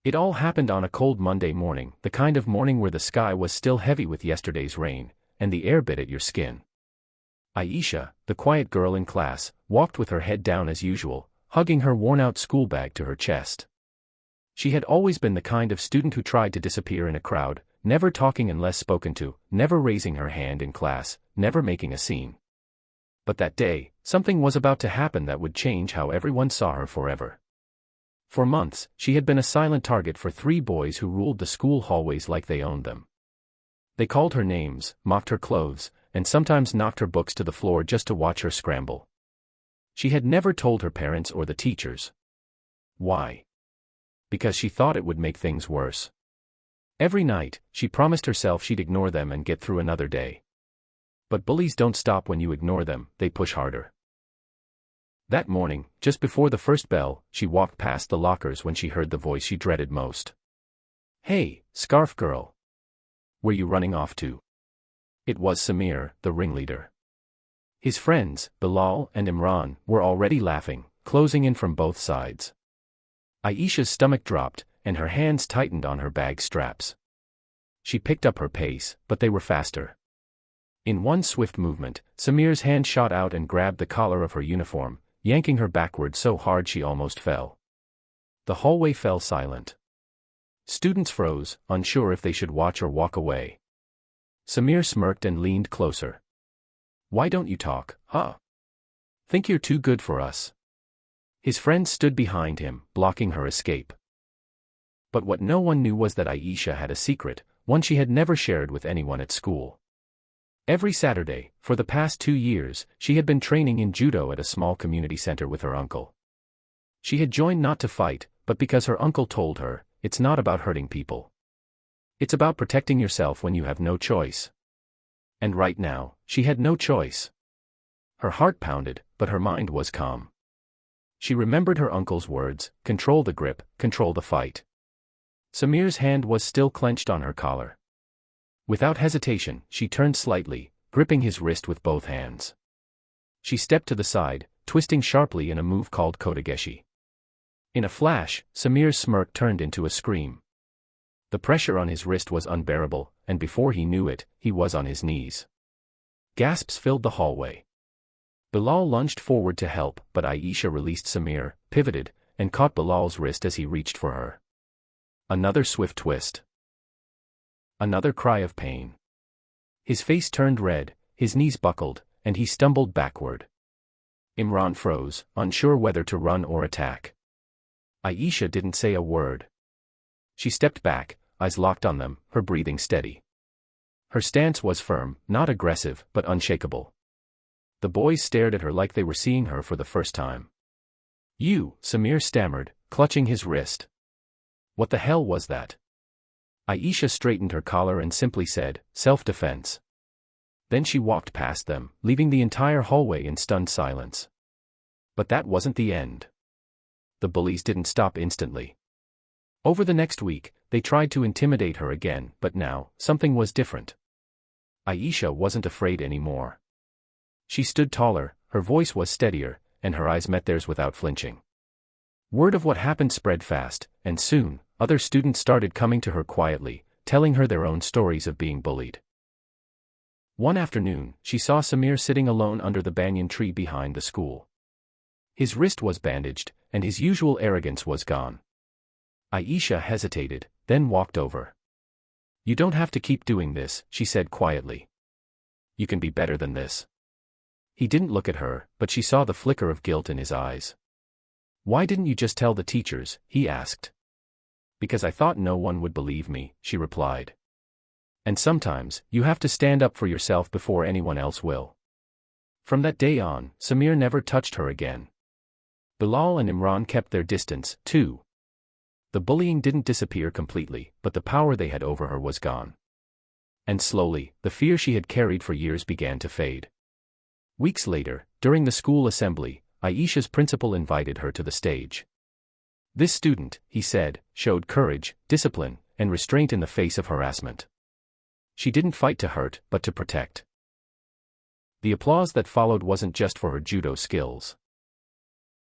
It all happened on a cold Monday morning, the kind of morning where the sky was still heavy with yesterday's rain, and the air bit at your skin. Aisha, the quiet girl in class, walked with her head down as usual, hugging her worn-out school bag to her chest. She had always been the kind of student who tried to disappear in a crowd, never talking unless spoken to, never raising her hand in class, never making a scene. But that day, something was about to happen that would change how everyone saw her forever. For months, she had been a silent target for 3 boys who ruled the school hallways like they owned them. They called her names, mocked her clothes, and sometimes knocked her books to the floor just to watch her scramble. She had never told her parents or the teachers. Why? Because she thought it would make things worse. Every night, she promised herself she'd ignore them and get through another day. But bullies don't stop when you ignore them, they push harder. That morning, just before the first bell, she walked past the lockers when she heard the voice she dreaded most. "Hey, scarf girl. Where you running off to?" It was Samir, the ringleader. His friends, Bilal and Imran, were already laughing, closing in from both sides. Aisha's stomach dropped, and her hands tightened on her bag straps. She picked up her pace, but they were faster. In one swift movement, Samir's hand shot out and grabbed the collar of her uniform, yanking her backward so hard she almost fell. The hallway fell silent. Students froze, unsure if they should watch or walk away. Samir smirked and leaned closer. "Why don't you talk, huh? Think you're too good for us?" His friends stood behind him, blocking her escape. But what no one knew was that Aisha had a secret, one she had never shared with anyone at school. Every Saturday, for the past 2 years, she had been training in judo at a small community center with her uncle. She had joined not to fight, but because her uncle told her, it's not about hurting people. It's about protecting yourself when you have no choice. And right now, she had no choice. Her heart pounded, but her mind was calm. She remembered her uncle's words, control the grip, control the fight. Samir's hand was still clenched on her collar. Without hesitation, she turned slightly, gripping his wrist with both hands. She stepped to the side, twisting sharply in a move called kotegeshi. In a flash, Samir's smirk turned into a scream. The pressure on his wrist was unbearable, and before he knew it, he was on his knees. Gasps filled the hallway. Bilal lunged forward to help, but Aisha released Samir, pivoted, and caught Bilal's wrist as he reached for her. Another swift twist. Another cry of pain. His face turned red, his knees buckled, and he stumbled backward. Imran froze, unsure whether to run or attack. Aisha didn't say a word. She stepped back, eyes locked on them, her breathing steady. Her stance was firm, not aggressive, but unshakable. The boys stared at her like they were seeing her for the first time. "You," Samir stammered, clutching his wrist. "What the hell was that?" Aisha straightened her collar and simply said, "Self-defense." Then she walked past them, leaving the entire hallway in stunned silence. But that wasn't the end. The bullies didn't stop instantly. Over the next week, they tried to intimidate her again, but now, something was different. Aisha wasn't afraid anymore. She stood taller, her voice was steadier, and her eyes met theirs without flinching. Word of what happened spread fast, and soon, other students started coming to her quietly, telling her their own stories of being bullied. One afternoon, she saw Samir sitting alone under the banyan tree behind the school. His wrist was bandaged, and his usual arrogance was gone. Aisha hesitated, then walked over. "You don't have to keep doing this," she said quietly. "You can be better than this." He didn't look at her, but she saw the flicker of guilt in his eyes. "Why didn't you just tell the teachers?" he asked. "Because I thought no one would believe me," she replied. "And sometimes, you have to stand up for yourself before anyone else will." From that day on, Samir never touched her again. Bilal and Imran kept their distance, too. The bullying didn't disappear completely, but the power they had over her was gone. And slowly, the fear she had carried for years began to fade. Weeks later, during the school assembly, Aisha's principal invited her to the stage. "This student," he said, "showed courage, discipline, and restraint in the face of harassment. She didn't fight to hurt, but to protect." The applause that followed wasn't just for her judo skills.